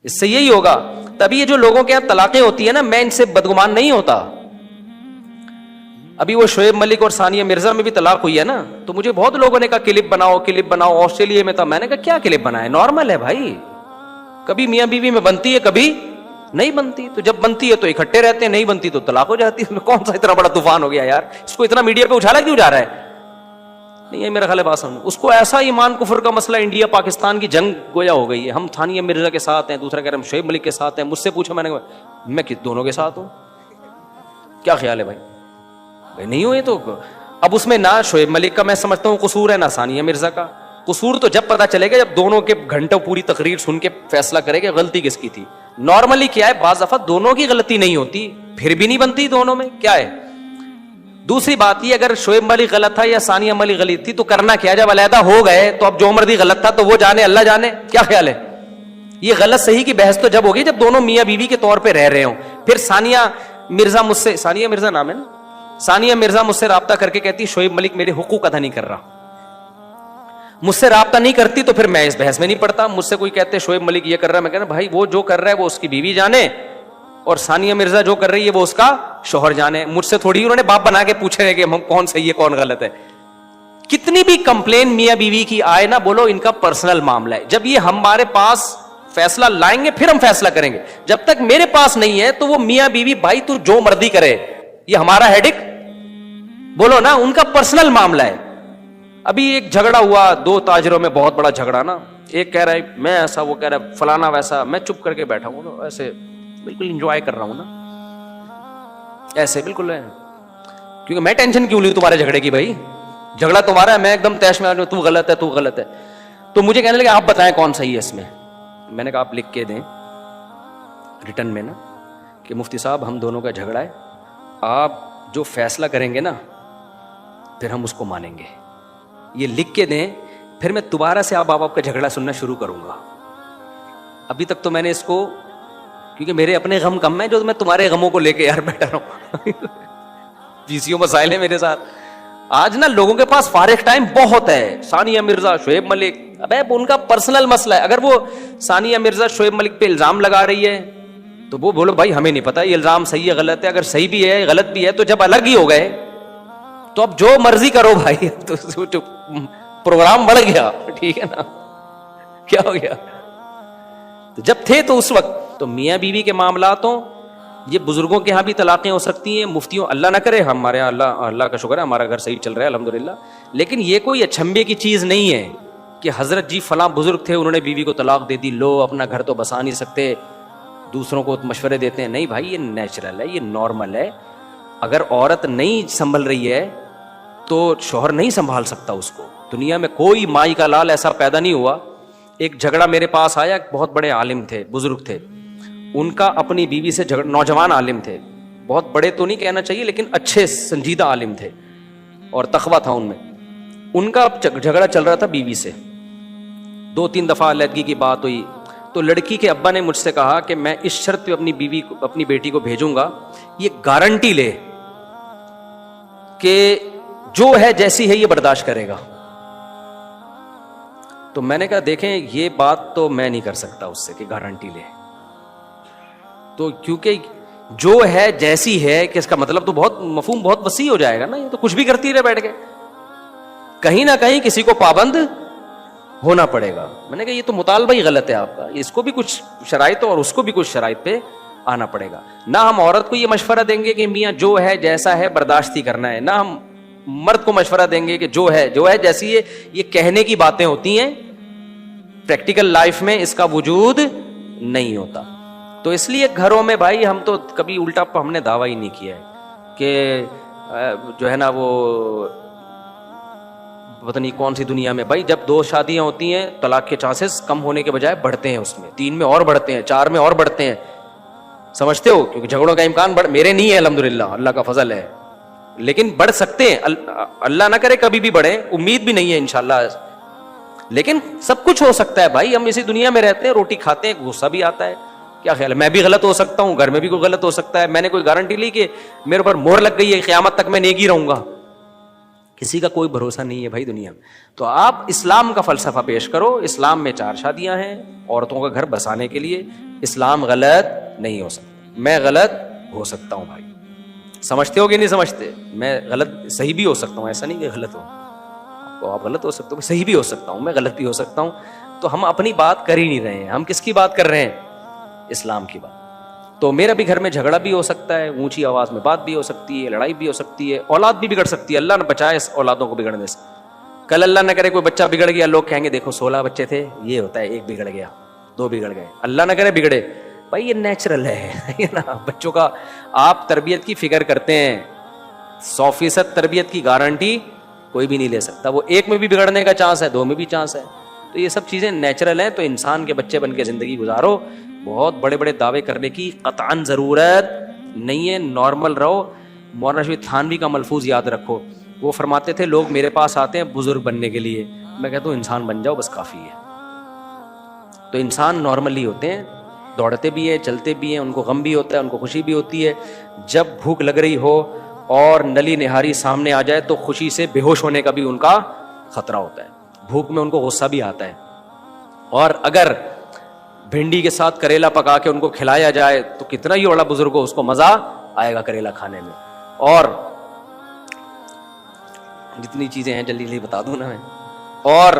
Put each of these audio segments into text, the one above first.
اس سے یہی ہوگا. تبھی یہ جو لوگوں کے یہاں طلاقیں ہوتی ہیں نا, میں ان سے بدگمان نہیں ہوتا. ابھی وہ شعیب ملک اور ثانیہ مرزا میں بھی طلاق ہوئی ہے نا, تو مجھے بہت لوگوں نے کہا کلپ بناؤ کلپ بناؤ. آسٹریلیا میں تھا, میں نے کہا کیا کلپ بنائے, نارمل ہے بھائی, کبھی میاں بیوی میں بنتی ہے کبھی نہیں بنتی. تو جب بنتی ہے تو اکٹھے رہتے ہیں, نہیں بنتی تو طلاق ہو جاتی ہے. کون سا اتنا بڑا طوفان ہو گیا یار, اس کو اتنا میڈیا پہ اچھالا کیوں جا رہا ہے؟ نہیں ہے میرا خیال ہے بات سمجھ. اس کو ایسا ایمان کفر کا مسئلہ انڈیا پاکستان کی جنگ گویا ہو گئی ہے. ہم ثانیہ مرزا کے ساتھ ہیں, دوسرا کہہ رہے ہم شعیب ملک کے ساتھ ہیں. مجھ سے پوچھا, میں نے کہا میں دونوں کے ساتھ ہوں. کیا خیال ہے بھائی؟ نہیں ہوئے تو اب اس میں نہ شعیب ملک کا میں سمجھتا ہوں قصور ہے, نہ ثانیہ مرزا کا قصور. تو جب پتا چلے گا جب دونوں کے گھنٹوں پوری تقریر سن کے فیصلہ کرے کہ غلطی کس کی تھی. نارملی کیا ہے, بعض دفعہ دونوں کی غلطی نہیں ہوتی, پھر بھی نہیں بنتی دونوں میں, کیا ہے. دوسری بات یہ, اگر شعیب ملک غلط تھا یا ثانیہ ملک غلط تھی تو کرنا کیا, جب علیحدہ ہو گئے تو اب جو مرضی غلط تھا تو وہ جانے, اللہ جانے. کیا خیال ہے؟ یہ غلط صحیح کی بحث تو جب ہوگی جب دونوں میاں بیوی کے طور پہ رہ رہے ہوں. پھر ثانیہ مرزا مجھ سے, ثانیہ مرزا نام ہے نا, ثانیہ مرزا مجھ سے رابطہ کر کے کہتی شعیب ملک میرے حقوق ادا نہیں کر رہا. مجھ سے رابطہ نہیں کرتی تو پھر میں اس بحث میں نہیں پڑتا. مجھ سے کوئی کہتے شعیب ملک یہ کر رہا ہے, میں کہنا بھائی وہ جو کر رہا ہے وہ اس کی بیوی جانے, اور ثانیہ مرزا جو کر رہی ہے وہ اس کا شوہر جانے. مجھ سے تھوڑی انہوں نے باپ بنا کے پوچھے رہے کہ ہم کون صحیح ہے کون غلط ہے. کتنی بھی کمپلین میاں بیوی کی آئے نا, بولو ان کا پرسنل معاملہ ہے. جب یہ ہمارے پاس فیصلہ لائیں گے پھر ہم فیصلہ کریں گے. جب تک میرے پاس نہیں ہے تو وہ میاں بیوی بھائی تو جو مرضی کرے, یہ ہمارا ہیڈک, بولو نا, ان کا پرسنل معاملہ ہے. ابھی ایک جھگڑا ہوا دو تاجروں میں, بہت بڑا جھگڑا نا. ایک کہہ رہا ہے میں ایسا, وہ کہہ رہا ہے فلانا ویسا. میں چپ کر کے بیٹھا ہوں, ایسے بالکل انجوائے کر رہا ہوں نا, ایسے بالکل ہے, کیونکہ میں ٹینشن کیوں لوں تمہارے جھگڑے کی بھائی, جھگڑا تمہارا ہے, میں ایک دم تیش میں آ جاؤں تو غلط ہے تو غلط ہے. تو مجھے کہنے لگے آپ بتائیں کون صحیح ہے اس میں. میں نے کہا آپ لکھ کے دیں ریٹن میں نا کہ مفتی صاحب ہم دونوں کا جھگڑا ہے, آپ جو فیصلہ کریں گے نا پھر ہم اس کو مانیں گے. یہ لکھ کے دیں, پھر میں دوبارہ سے آپ کا جھگڑا سننا شروع کروں گا. ابھی تک تو میں نے اس کو, کیونکہ میرے اپنے غم کم ہیں جو میں تمہارے غموں کو لے کے یار بیٹھا رہا ہوں. پیسیوں مسائل ہیں میرے ساتھ. آج نا لوگوں کے پاس فارغ ٹائم بہت ہے. ثانیہ مرزا شعیب ملک, ابے ان کا پرسنل مسئلہ ہے. اگر وہ ثانیہ مرزا شعیب ملک پہ الزام لگا رہی ہے تو وہ بولو بھائی ہمیں نہیں پتا یہ الزام صحیح ہے غلط ہے. اگر صحیح بھی ہے غلط بھی ہے تو جب الگ ہی ہو گئے تو اب جو مرضی کرو بھائی, تو پروگرام بڑھ گیا, ٹھیک ہے نا, کیا ہو گیا. تو جب تھے تو اس وقت تو میاں بیوی کے معاملات ہوں, یہ بزرگوں کے ہاں بھی طلاقیں ہو سکتی ہیں, مفتیوں, اللہ نہ کرے, ہمارے اللہ کا شکر ہے ہمارا گھر صحیح چل رہا ہے الحمدللہ. لیکن یہ کوئی اچھمبے کی چیز نہیں ہے کہ حضرت جی فلاں بزرگ تھے انہوں نے بیوی کو طلاق دے دی, لو اپنا گھر تو بسا نہیں سکتے, دوسروں کو مشورے دیتے ہیں. نہیں بھائی, یہ نیچرل ہے, یہ نارمل ہے. اگر عورت نہیں سنبھل رہی ہے تو شوہر نہیں سنبھال سکتا اس کو. دنیا میں کوئی مائی کا لال ایسا پیدا نہیں ہوا. ایک جھگڑا میرے پاس آیا, بہت بڑے عالم تھے, بزرگ تھے, ان کا اپنی بیوی سے جھگڑا, نوجوان عالم تھے, بہت بڑے تو نہیں کہنا چاہیے لیکن اچھے سنجیدہ عالم تھے اور تقویٰ تھا ان میں. ان کا جھگڑا چل رہا تھا بیوی سے, 2-3 دفعہ علیحدگی کی بات ہوئی. تو لڑکی کے ابا نے مجھ سے کہا کہ میں اس شرط پہ اپنی بیوی کو, اپنی بیٹی کو بھیجوں گا, یہ گارنٹی لے کہ جو ہے جیسی ہے یہ برداشت کرے گا. تو میں نے کہا دیکھیں یہ بات تو میں نہیں کر سکتا اس سے کہ گارنٹی لے, تو کیونکہ جو ہے جیسی ہے کہ اس کا مطلب تو بہت مفہوم بہت وسیع ہو جائے گا نا. یہ تو کچھ بھی کرتی رہے بیٹھ کے, کہیں نہ کہیں کسی کو پابند ہونا پڑے گا. میں نے کہا یہ تو مطالبہ ہی غلط ہے آپ کا, اس کو بھی کچھ شرائط اور اس کو بھی کچھ شرائط پہ آنا پڑے گا. نہ ہم عورت کو یہ مشورہ دیں گے کہ میاں جو ہے جیسا ہے برداشت ہی کرنا ہے, نہ ہم مرد کو مشورہ دیں گے کہ جو ہے جیسی ہے. یہ کہنے کی باتیں ہوتی ہیں, پریکٹیکل لائف میں اس کا وجود نہیں ہوتا. تو اس لیے گھروں میں بھائی ہم تو کبھی الٹا ہم نے دعویٰ ہی نہیں کیا ہے کہ جو ہے نا وہ پتہ نہیں کون سی دنیا میں بھائی جب 2 شادیاں ہوتی ہیں طلاق کے چانسز کم ہونے کے بجائے بڑھتے ہیں, اس میں 3 میں اور بڑھتے ہیں, 4 میں اور بڑھتے ہیں. سمجھتے ہو, کیونکہ جھگڑوں کا امکان میرے نہیں ہے الحمدللہ, اللہ کا فضل ہے, لیکن بڑھ سکتے ہیں. اللہ نہ کرے کبھی بھی بڑھیں, امید بھی نہیں ہے انشاءاللہ, لیکن سب کچھ ہو سکتا ہے بھائی. ہم اسی دنیا میں رہتے ہیں, روٹی کھاتے ہیں, غصہ بھی آتا ہے. کیا خیال ہے, میں بھی غلط ہو سکتا ہوں, گھر میں بھی کوئی غلط ہو سکتا ہے. میں نے کوئی گارنٹی لی کہ میرے اوپر مہر لگ گئی ہے قیامت تک میں نیک ہی رہوں گا, کسی کا کوئی بھروسہ نہیں ہے بھائی دنیا میں. تو آپ اسلام کا فلسفہ پیش کرو. اسلام میں 4 شادیاں ہیں عورتوں کا گھر بسانے کے لیے. اسلام غلط نہیں ہو سکتا. میں غلط ہو سکتا ہوں بھائی, سمجھتے ہو کہ نہیں سمجھتے؟ میں غلط صحیح بھی ہو سکتا ہوں, ایسا نہیں کہ غلط ہوں. تو آپ غلط ہو سکتے ہو, صحیح بھی ہو سکتا ہوں, میں غلط بھی ہو سکتا ہوں. تو ہم اپنی بات کر ہی نہیں رہے ہیں. ہم کس کی بات کر رہے ہیں؟ اسلام کی بات. تو میرا بھی گھر میں جھگڑا بھی ہو سکتا ہے, اونچی آواز میں بات بھی ہو سکتی ہے, لڑائی بھی ہو سکتی ہے, اولاد بھی بگڑ سکتی ہے. اللہ نہ بچائے اس اولادوں کو بگڑنے سے. کل اللہ نہ کرے کوئی بچہ بگڑ گیا, لوگ کہیں گے دیکھو 16 بچے تھے, یہ ہوتا ہے 1 بگڑ گیا 2 بگڑ گئے. اللہ نہ کرے بگڑے بھائی, یہ نیچرل ہے نا. بچوں کا آپ تربیت کی فکر کرتے ہیں, 100% تربیت کی گارنٹی کوئی بھی نہیں لے سکتا. وہ 1 میں بھی بگڑنے کا چانس ہے, 2 میں بھی چانس ہے. تو یہ سب چیزیں نیچرل ہیں. تو انسان کے بچے بن کے زندگی گزارو. بہت بڑے بڑے دعوے کرنے کی قطعاً ضرورت نہیں ہے. نارمل رہو. مولانا رشید تھانوی کا ملفوظ یاد رکھو, وہ فرماتے تھے لوگ میرے پاس آتے ہیں بزرگ بننے کے لیے, میں کہتا ہوں انسان بن جاؤ بس کافی ہے. تو انسان نارملی ہوتے ہیں, دوڑتے بھی ہیں, چلتے بھی ہیں, ان کو غم بھی ہوتا ہے, ان کو خوشی بھی ہوتی ہے. جب بھوک لگ رہی ہو اور نلی نہاری سامنے آ جائے تو خوشی سے بے ہوش ہونے کا بھی ان کا خطرہ ہوتا ہے. بھوک میں ان کو غصہ بھی آتا ہے. اور اگر بھنڈی کے ساتھ کریلا پکا کے ان کو کھلایا جائے تو کتنا ہی بڑا بزرگ ہو اس کو مزہ آئے گا کریلا کھانے میں. اور جتنی چیزیں ہیں جلدی جلدی بتا دوں نا میں. اور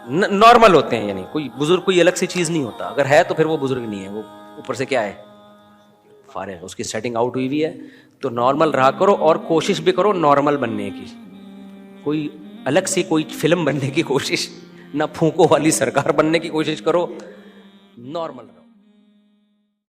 نارمل ہوتے ہیں, یعنی کوئی بزرگ کوئی الگ سی چیز نہیں ہوتا. اگر ہے تو پھر وہ بزرگ نہیں ہے, وہ اوپر سے کیا ہے, فارغ, اس کی سیٹنگ آؤٹ ہوئی ہوئی ہے. تو نارمل رہا کرو اور کوشش بھی کرو نارمل بننے کی. کوئی الگ سی کوئی فلم بننے کی کوشش نہ, پھونکو والی سرکار بننے کی کوشش کرو, نارمل رہو.